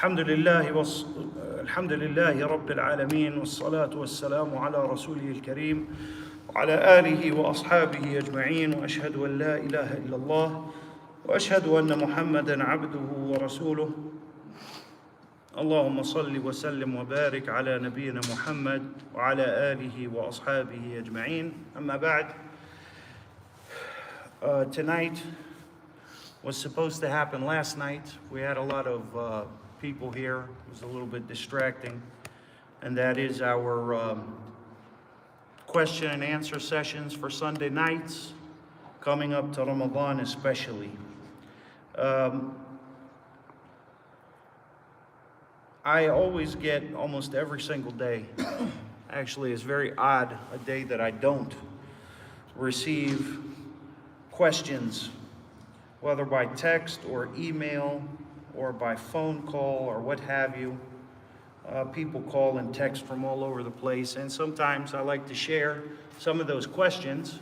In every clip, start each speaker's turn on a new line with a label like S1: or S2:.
S1: الحمد لله رب العالمين والصلاة والسلام على رسوله الكريم وعلى آله وأصحابه أجمعين وأشهد أن لا إله إلا الله وأشهد أن محمدا عبده ورسوله اللهم صل وسلم وبارك على نبينا محمد وعلى آله وأصحابه أجمعين أما بعد. Tonight was supposed to happen last night. We had a lot of people here. It was a little bit distracting. And that is our question and answer sessions for Sunday nights, coming up to Ramadan especially. I always get almost every single day, actually it's very odd, a day that I don't receive questions, whether by text or email or by phone call or what have you. People call and text from all over the place, and sometimes I like to share some of those questions,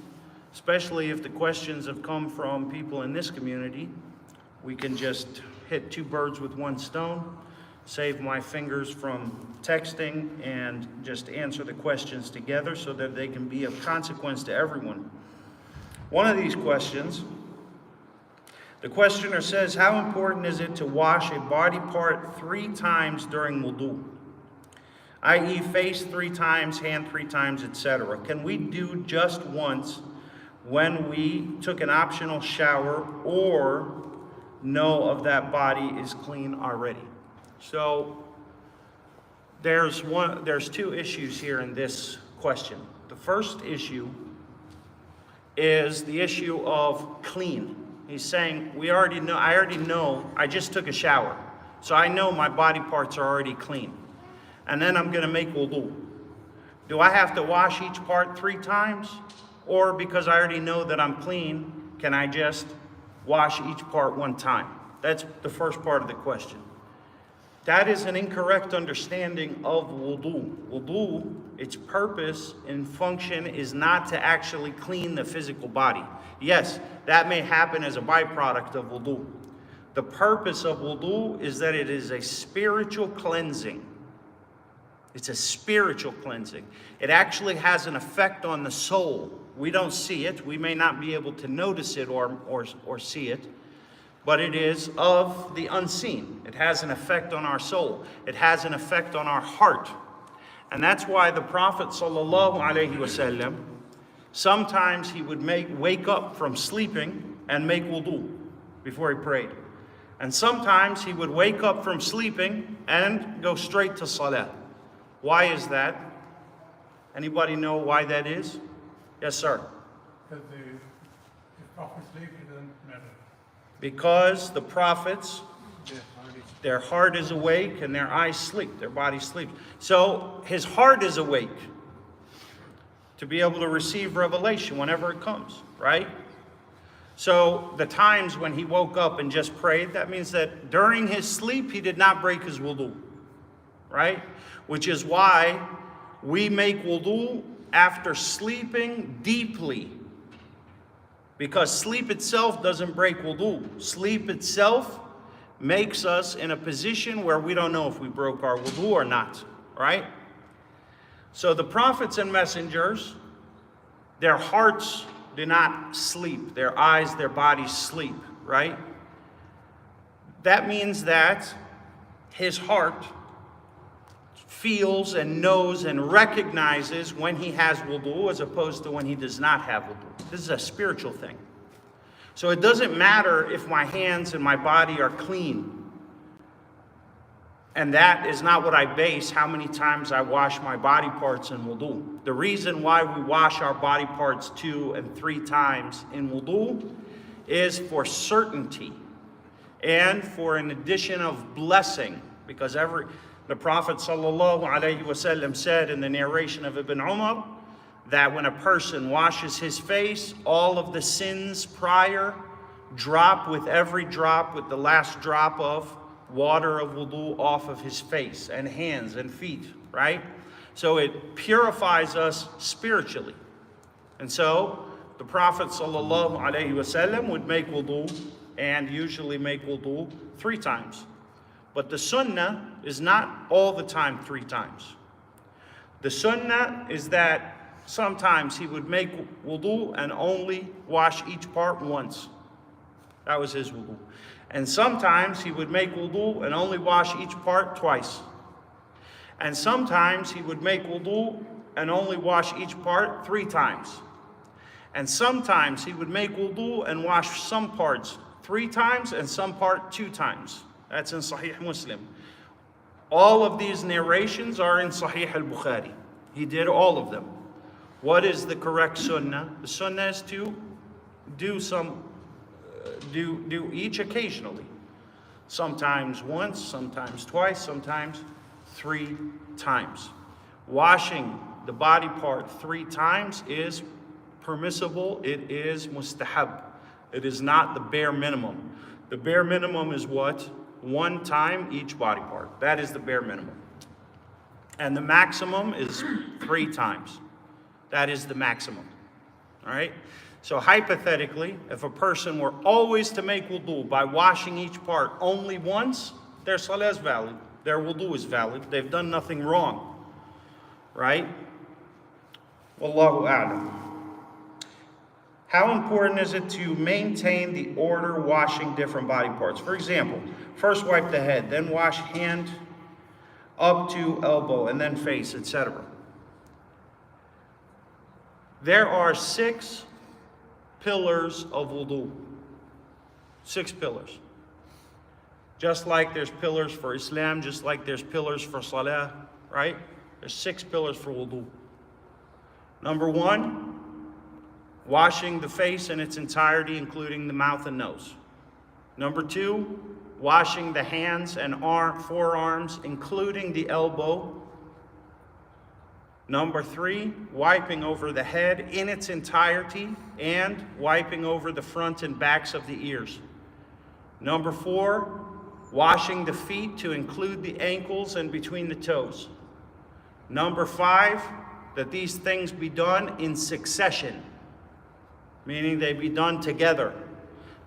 S1: especially if the questions have come from people in this community. We can just hit two birds with one stone, save my fingers from texting, and just answer the questions together so that they can be of consequence to everyone. One of these questions, the questioner says, how important is it to wash a body part 3 times during wudu? I.e. face 3 times, hand 3 times, etc. Can we do just once when we took an optional shower or know of that body is clean already? So there's 2 issues here in this question. The first issue is the issue of clean. He's saying, I already know, I just took a shower, so I know my body parts are already clean. And then I'm gonna make wudu. Do I have to wash each part 3 times? Or because I already know that I'm clean, can I just wash each part 1 time? That's the first part of the question. That is an incorrect understanding of wudu. Wudu, its purpose and function is not to actually clean the physical body. Yes, that may happen as a byproduct of wudu. The purpose of wudu is that it is a spiritual cleansing. It's a spiritual cleansing. It actually has an effect on the soul. We don't see it. We may not be able to notice it or see it. But it is of the unseen. It has an effect on our soul. It has an effect on our heart. And that's why the Prophet ﷺ, sometimes he would wake up from sleeping and make wudu before he prayed. And sometimes he would wake up from sleeping and go straight to salah. Why is that? Anybody know why that is? Yes, sir.
S2: Because the Prophet sleeps, it doesn't matter.
S1: Because the prophets, their heart is awake and their eyes sleep, their body sleeps. So his heart is awake to be able to receive revelation whenever it comes, right? So the times when he woke up and just prayed, that means that during his sleep, he did not break his wudu, right? Which is why we make wudu after sleeping deeply. Because sleep itself doesn't break wudu. Sleep itself makes us in a position where we don't know if we broke our wudu or not, right? So the prophets and messengers, their hearts do not sleep. Their eyes, their bodies sleep, right? That means that his heart feels and knows and recognizes when he has wudu as opposed to when he does not have wudu. This is a spiritual thing. So it doesn't matter if my hands and my body are clean. And that is not what I base how many times I wash my body parts in wudu. The reason why we wash our body parts 2 and 3 times in wudu is for certainty and for an addition of blessing. Because the Prophet ﷺ said in the narration of Ibn Umar that when a person washes his face, all of the sins prior drop with every drop, with the last drop of water of wudu off of his face and hands and feet, right? So it purifies us spiritually. And so the Prophet ﷺ would make wudu and usually make wudu 3 times. But the sunnah is not all the time 3 times. The sunnah is that sometimes he would make wudu and only wash each part once. That was his wudu. And sometimes he would make wudu and only wash each part twice. And sometimes he would make wudu and only wash each part 3 times. And sometimes he would make wudu and wash some parts 3 times and some part 2 times. That's in Sahih Muslim. All of these narrations are in Sahih al-Bukhari. He did all of them. What is the correct sunnah? The sunnah is to do each occasionally. Sometimes once, sometimes twice, sometimes 3 times. Washing the body part 3 times is permissible. It is mustahab. It is not the bare minimum. The bare minimum is what? 1 time each body part. That is the bare minimum. And the maximum is 3 times. That is the maximum. All right? So hypothetically, if a person were always to make wudu by washing each part only once, their salah is valid. Their wudu is valid. They've done nothing wrong. Right? Wallahu a'lam. How important is it to maintain the order washing different body parts? For example, first wipe the head, then wash hand up to elbow, and then face, etc. There are 6 pillars of wudu. 6 pillars. Just like there's pillars for Islam, just like there's pillars for salah, right? There's 6 pillars for wudu. Number 1, washing the face in its entirety, including the mouth and nose. Number 2, washing the hands and forearms, including the elbow. Number 3, wiping over the head in its entirety and wiping over the front and backs of the ears. Number 4, washing the feet to include the ankles and between the toes. Number 5, that these things be done in succession, meaning they be done together.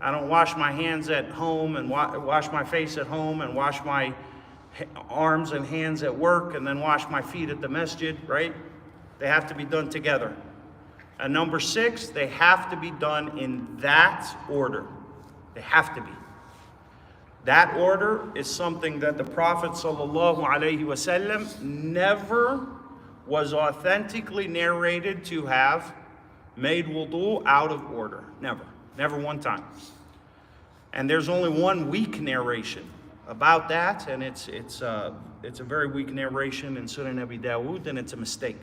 S1: I don't wash my hands at home and wash my face at home and wash my arms and hands at work and then wash my feet at the masjid, right? They have to be done together. And number 6, they have to be done in that order. They have to be. That order is something that the Prophet ﷺ never was authentically narrated to have made wudu out of order. Never one time. And there's only one weak narration about that, and it's a very weak narration in Sunan Abi Dawud, and it's a mistake.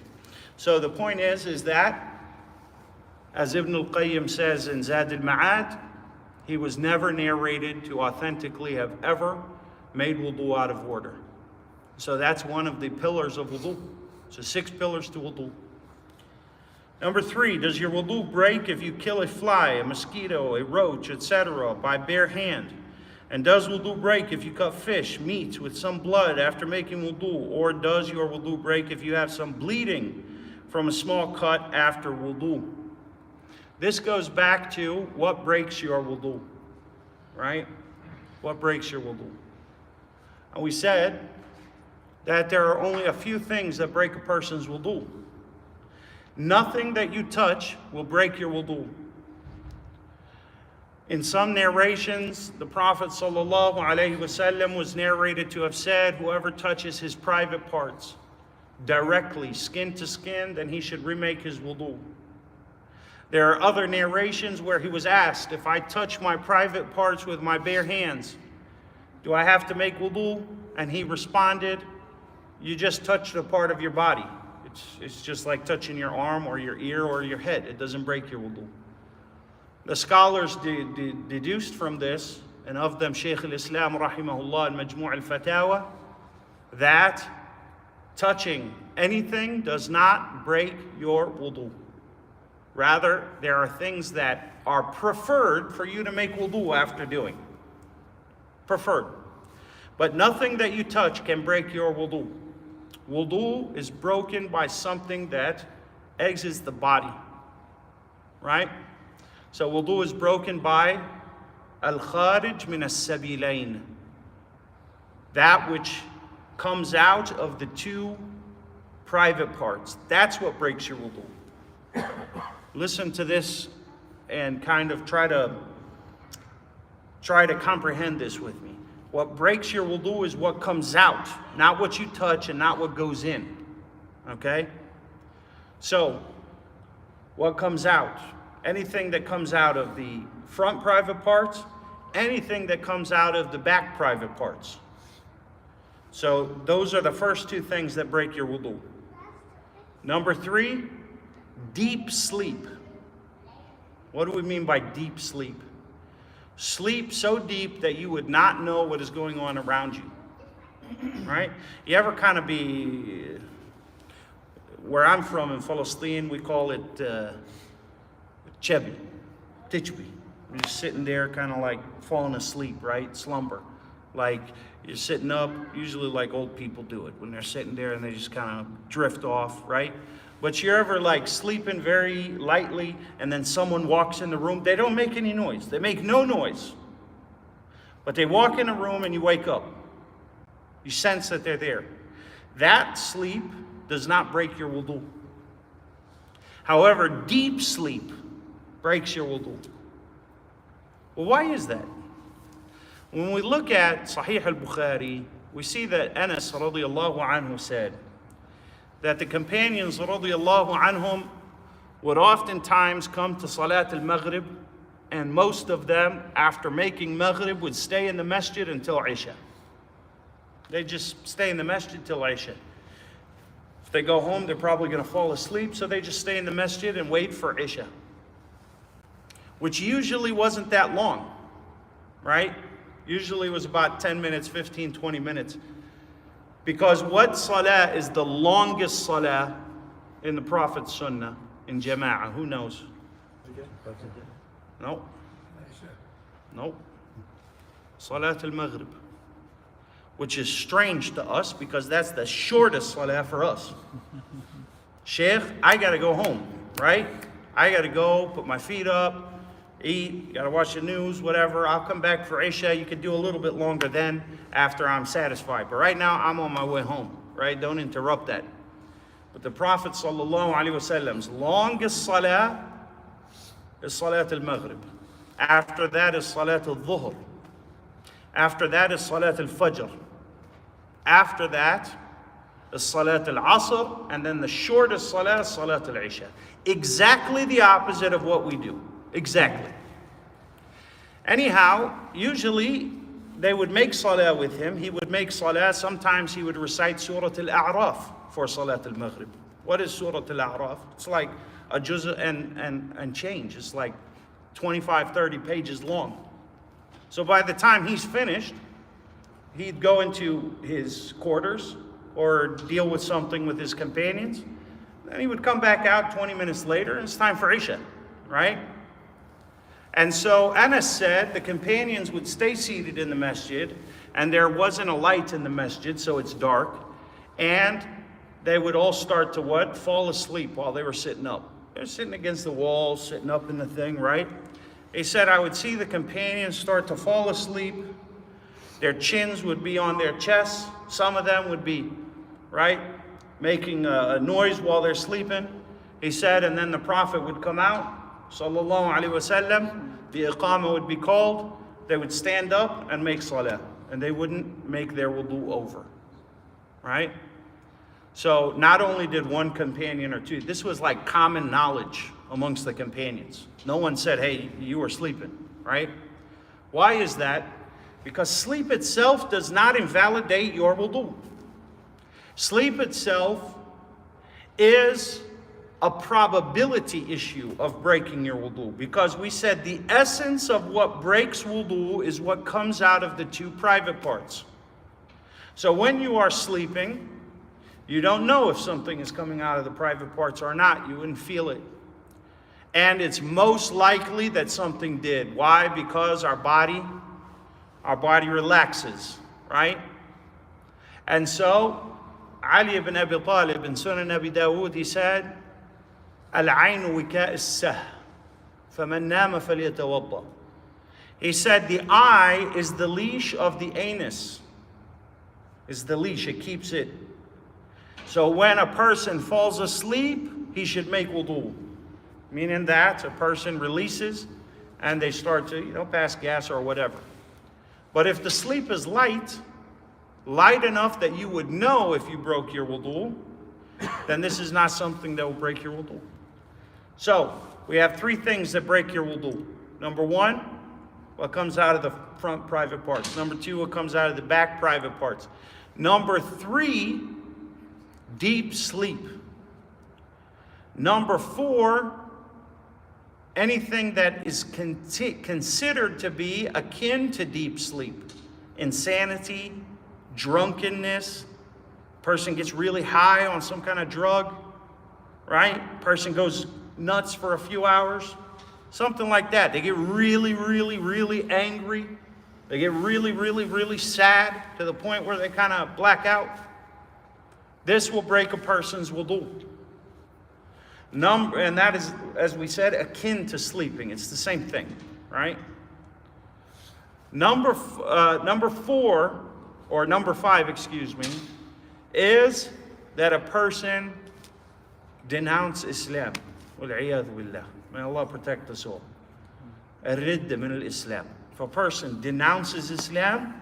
S1: So the point is that, as Ibn al-Qayyim says in Zad al-Ma'ad, he was never narrated to authentically have ever made wudu out of order. So that's one of the pillars of wudu. So 6 pillars to wudu. Number 3, does your wudu break if you kill a fly, a mosquito, a roach, etc. by bare hand? And does wudu break if you cut fish, meat with some blood after making wudu? Or does your wudu break if you have some bleeding from a small cut after wudu? This goes back to what breaks your wudu, right? What breaks your wudu? And we said that there are only a few things that break a person's wudu. Nothing that you touch will break your wudu. In some narrations, the Prophet ﷺ was narrated to have said, whoever touches his private parts directly, skin to skin, then he should remake his wudu. There are other narrations where he was asked, if I touch my private parts with my bare hands, do I have to make wudu? And he responded, you just touched a part of your body. It's just like touching your arm or your ear or your head. It doesn't break your wudu. The scholars deduced from this, and of them Shaykh al-Islam rahimahullah in Majmu' al-Fatawa, that touching anything does not break your wudu. Rather, there are things that are preferred for you to make wudu after doing. Preferred. But nothing that you touch can break your wudu. Wudu is broken by something that exits the body, right? So wudu is broken by al-kharij min as-sabilain. That which comes out of the two private parts. That's what breaks your wudu. Listen to this and kind of try to comprehend this with me. What breaks your wudu is what comes out, not what you touch and not what goes in. Okay? So, what comes out? Anything that comes out of the front private parts, anything that comes out of the back private parts. So, those are the first two things that break your wudu. Number 3, deep sleep. What do we mean by deep sleep? Sleep so deep that you would not know what is going on around you. Right? You ever kind of be, where I'm from in Palestine, we call it chebi, tichbi. You're just sitting there kind of like falling asleep, right? Slumber. Like you're sitting up, usually like old people do it, when they're sitting there and they just kind of drift off, right? But you're ever like sleeping very lightly and then someone walks in the room, they don't make any noise. They make no noise. But they walk in the room and you wake up. You sense that they're there. That sleep does not break your wudu. However, deep sleep breaks your wudu. Well, why is that? When we look at Sahih al-Bukhari, we see that Anas radiallahu anhu said that the companions radiallahu anhum would oftentimes come to Salat al-Maghrib, and most of them, after making Maghrib, would stay in the masjid until Isha. They just stay in the masjid till Isha. If they go home, they're probably going to fall asleep, so they just stay in the masjid and wait for Isha, which usually wasn't that long, right? Usually it was about 10 minutes, 15, 20 minutes. Because what salah is the longest salah in the Prophet's sunnah, in jama'ah? Who knows? No. No. Salat al-Maghrib. Which is strange to us because that's the shortest salah for us. Sheikh, I got to go home, right? I got to go, put my feet up, eat, got to watch the news, whatever. I'll come back for Isha. You could do a little bit longer then after I'm satisfied. But right now, I'm on my way home, right? Don't interrupt that. But the Prophet ﷺ's longest salah is Salat al-Maghrib. After that is Salat al-Dhuhr. After that is Salat al-Fajr. After that is Salat al-Asr. And then the shortest salah is Salat al-Isha. Exactly the opposite of what we do. Exactly. Anyhow, usually they would make salah with him. He would make salah. Sometimes he would recite Surah Al-A'raf for Salat al-Maghrib. What is Surah Al-A'raf? It's like a juz' and change. It's like 25, 30 pages long. So by the time he's finished, he'd go into his quarters or deal with something with his companions. Then he would come back out 20 minutes later and it's time for Isha, right? And so Anas said the companions would stay seated in the masjid, and there wasn't a light in the masjid, so it's dark, and they would all start to what? Fall asleep while they were sitting up. They're sitting against the wall, sitting up in the thing, right? He said, I would see the companions start to fall asleep. Their chins would be on their chests. Some of them would be, right, making a noise while they're sleeping. He said, and then the Prophet would come out, sallallahu alaihi wasallam, the iqamah would be called, they would stand up and make salah, and they wouldn't make their wudu over, right? So not only did one companion or two, this was like common knowledge amongst the companions. No one said, hey, you were sleeping, right? Why is that? Because sleep itself does not invalidate your wudu. Sleep itself is a probability issue of breaking your wudu, because we said the essence of what breaks wudu is what comes out of the two private parts. So when you are sleeping, you don't know if something is coming out of the private parts or not. You wouldn't feel it. And it's most likely that something did. Why? Because our body relaxes, right? And so Ali ibn Abi Talib in Sunan Abi Dawood, he said, Al-aynu wika' as-sah, faman nama falyatawadda. He said the eye is the leash of the anus. It's the leash, it keeps it. So when a person falls asleep, he should make wudu. Meaning that a person releases and they start to, pass gas or whatever. But if the sleep is light enough that you would know if you broke your wudu, then this is not something that will break your wudu. So, we have three things that break your wudu. Number one, what comes out of the front private parts. Number two, what comes out of the back private parts. Number three, deep sleep. Number four, anything that is considered to be akin to deep sleep. Insanity, drunkenness, person gets really high on some kind of drug, right? Person goes nuts for a few hours, something like that. They get really, really, really angry. They get really, really, really sad to the point where they kind of black out. This will break a person's wudu. And that is, as we said, akin to sleeping. It's the same thing, right? Number five, is that a person denounce Islam. Wal-'iyadhu billah. May Allah protect us all. Ar-ridda min al-Islam. If a person denounces Islam,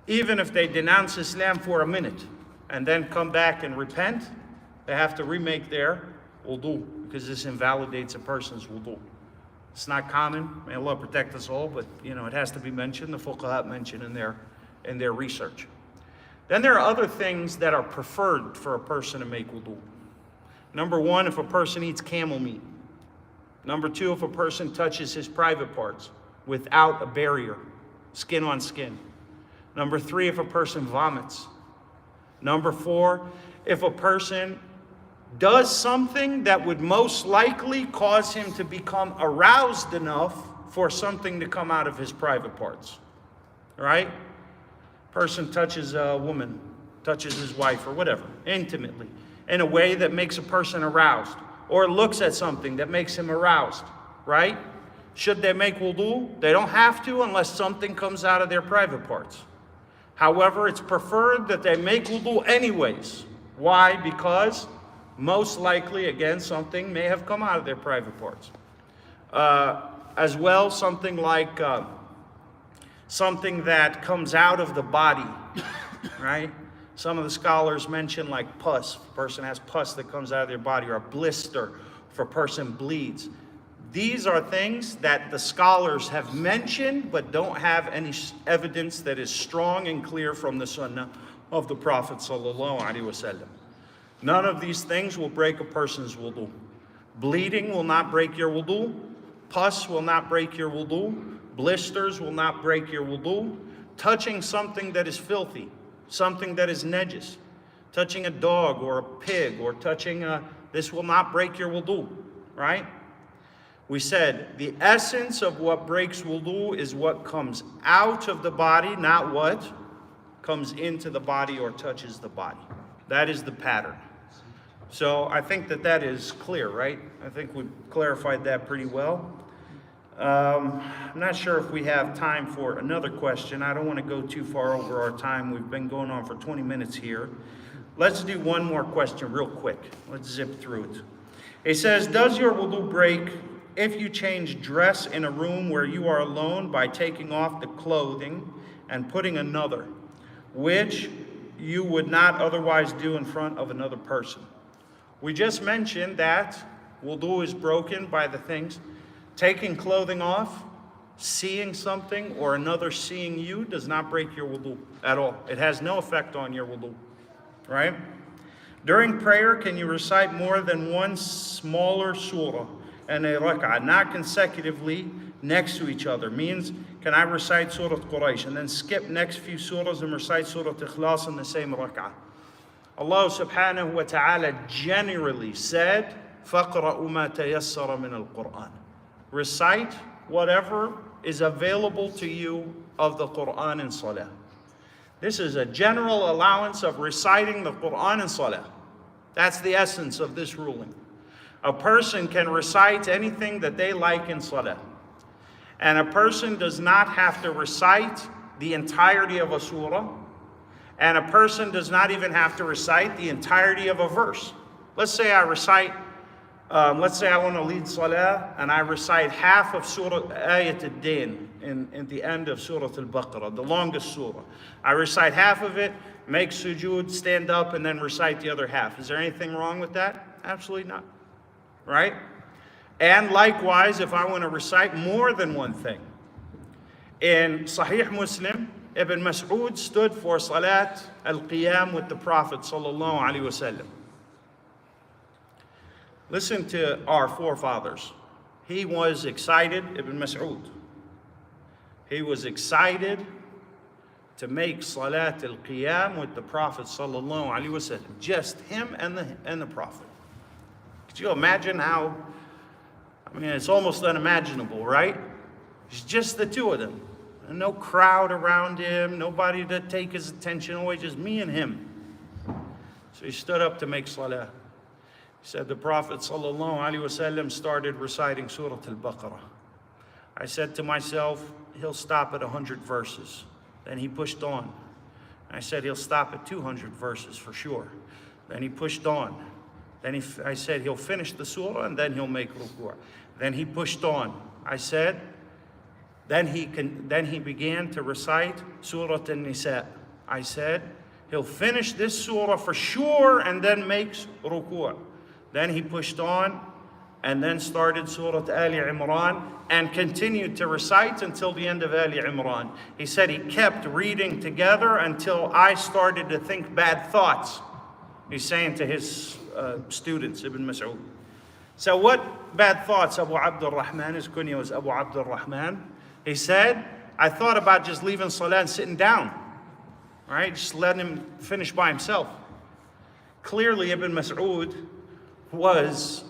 S1: even if they denounce Islam for a minute and then come back and repent, they have to remake their wudu because this invalidates a person's wudu. It's not common. May Allah protect us all, but it has to be mentioned. The fuqaha mentioned in their research. Then there are other things that are preferred for a person to make wudu. Number one, if a person eats camel meat. Number two, if a person touches his private parts without a barrier, skin on skin. Number three, if a person vomits. Number four, if a person does something that would most likely cause him to become aroused enough for something to come out of his private parts. Right? Person touches a woman, touches his wife or whatever, intimately, in a way that makes a person aroused, or looks at something that makes him aroused, right? Should they make wudu? They don't have to unless something comes out of their private parts. However, it's preferred that they make wudu anyways. Why? Because most likely, again, something may have come out of their private parts. As well, something like something that comes out of the body, right? Some of the scholars mention like pus. If a person has pus that comes out of their body, or a blister, if a person bleeds. These are things that the scholars have mentioned, but don't have any evidence that is strong and clear from the sunnah of the Prophet sallallahu alaihi wasallam. None of these things will break a person's wudu. Bleeding will not break your wudu. Pus will not break your wudu. Blisters will not break your wudu. Touching something that is filthy, something that is najis, touching a dog or a pig or touching this will not break your wudu, right? We said the essence of what breaks wudu is what comes out of the body, not what comes into the body or touches the body. That is the pattern. So I think that is clear, right? I think we clarified that pretty well. I'm not sure if we have time for another question. I don't want to go too far over our time. We've been going on for 20 minutes here. Let's do one more question real quick. Let's zip through it. It says, does your wudu break if you change dress in a room where you are alone by taking off the clothing and putting another, which you would not otherwise do in front of another person? We just mentioned that wudu is broken by the things. Taking clothing off, seeing something, or another seeing you does not break your wudu at all. It has no effect on your wudu, right? During prayer, can you recite more than one smaller surah and a rak'ah, not consecutively next to each other? Means, can I recite Surah Quraysh and then skip next few surahs and recite Surah Ikhlas in the same rak'ah? Allah subhanahu wa ta'ala generally said, فَقْرَأُ مَا تَيَسَّرَ مِنَ الْقُرْآنِ. Recite whatever is available to you of the Quran in Salah. This is a general allowance of reciting the Quran in Salah. That's the essence of this ruling. A person can recite anything that they like in Salah. And a person does not have to recite the entirety of a surah. And a person does not even have to recite the entirety of a verse. Let's say I recite, let's say I want to lead salah and I recite half of Surah Ayat al-Din in the end of Surah al-Baqarah, the longest surah. I recite half of it, make sujood, stand up, and then recite the other half. Is there anything wrong with that? Absolutely not. Right? And likewise, if I want to recite more than one thing. In Sahih Muslim, Ibn Mas'ud stood for Salat al-Qiyam with the Prophet sallallahu alaihi wasallam. Listen to our forefathers. He was excited, Ibn Mas'ud. He was excited to make Salat al-Qiyam with the Prophet sallallahu alaihi wasallam. Just him and the Prophet. Could you imagine how? I mean, it's almost unimaginable, right? It's just the two of them. And no crowd around him, nobody to take his attention away, just me and him. So he stood up to make salah. He said the Prophet ﷺ started reciting Surah Al-Baqarah. I said to myself, he'll stop at 100 verses. Then he pushed on. I said he'll stop at 200 verses for sure. Then he pushed on. Then I said he'll finish the surah and then he'll make ruku'. Then he pushed on. I said, then he began to recite Surah An-Nisa. I said, he'll finish this surah for sure and then makes ruku'. Then he pushed on and then started Surah Ali Imran and continued to recite until the end of Ali Imran. He said he kept reading together until I started to think bad thoughts. He's saying to his students, Ibn Mas'ud. So what bad thoughts? Abu Abdul Rahman, his kunya was Abu Abdul Rahman. He said, I thought about just leaving salah and sitting down. Right? Just letting him finish by himself. Clearly Ibn Mas'ud was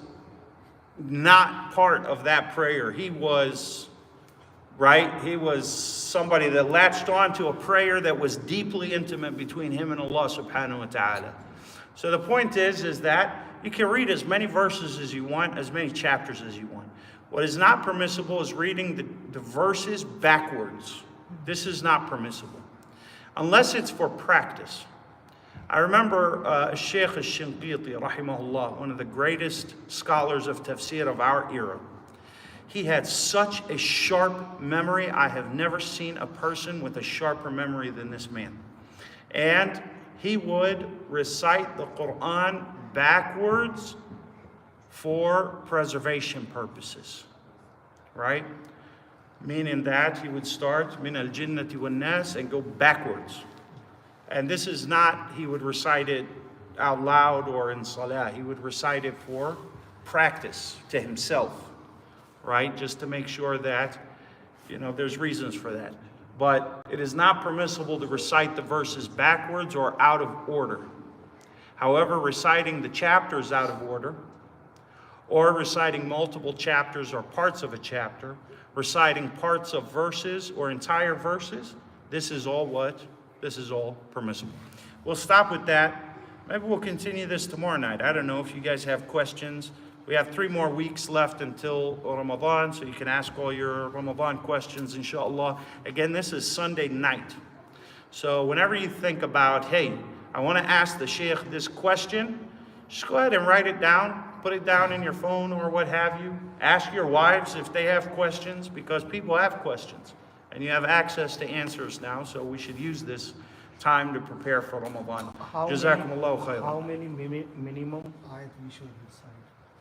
S1: not part of that prayer. He was, right? He was somebody that latched on to a prayer that was deeply intimate between him and Allah subhanahu wa ta'ala. So the point is that you can read as many verses as you want, as many chapters as you want. What is not permissible is reading the verses backwards. This is not permissible. Unless it's for practice. I remember Sheikh al-Shinqiti, rahimahullah, one of the greatest scholars of tafsir of our era. He had such a sharp memory. I have never seen a person with a sharper memory than this man. And he would recite the Quran backwards for preservation purposes, right? Meaning that he would start min al-jinnati wan-nas and go backwards. And this is not, he would recite it out loud or in salah. He would recite it for practice to himself, right? Just to make sure that, there's reasons for that. But it is not permissible to recite the verses backwards or out of order. However, reciting the chapters out of order, or reciting multiple chapters or parts of a chapter, reciting parts of verses or entire verses, this is all what? This is all permissible. We'll stop with that. Maybe we'll continue this tomorrow night. I don't know if you guys have questions. We have 3 more weeks left until Ramadan, so you can ask all your Ramadan questions, inshallah. Again, this is Sunday night. So whenever you think about, hey, I want to ask the Sheikh this question, just go ahead and write it down. Put it down in your phone or what have you. Ask your wives if they have questions, because people have questions. And you have access to answers now, so we should use this time to prepare for Ramadan. Jazakumullahu khairan.
S3: How many minimum ayat we should recite?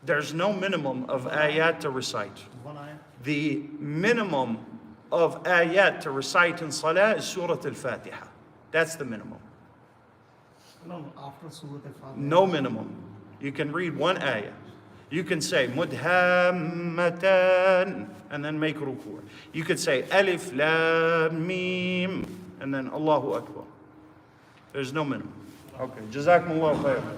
S1: There's no minimum of ayat to recite.
S3: One ayat?
S1: The minimum of ayat to recite in salah is Surah Al-Fatiha. That's the minimum.
S3: No, after Surah Al-Fatiha.
S1: No minimum. You can read one ayah. You can say mudhammatan and then make ruku'. You could say alif lam mim and then Allahu Akbar. There's no minimum. Okay. Jazakumullahu khairan.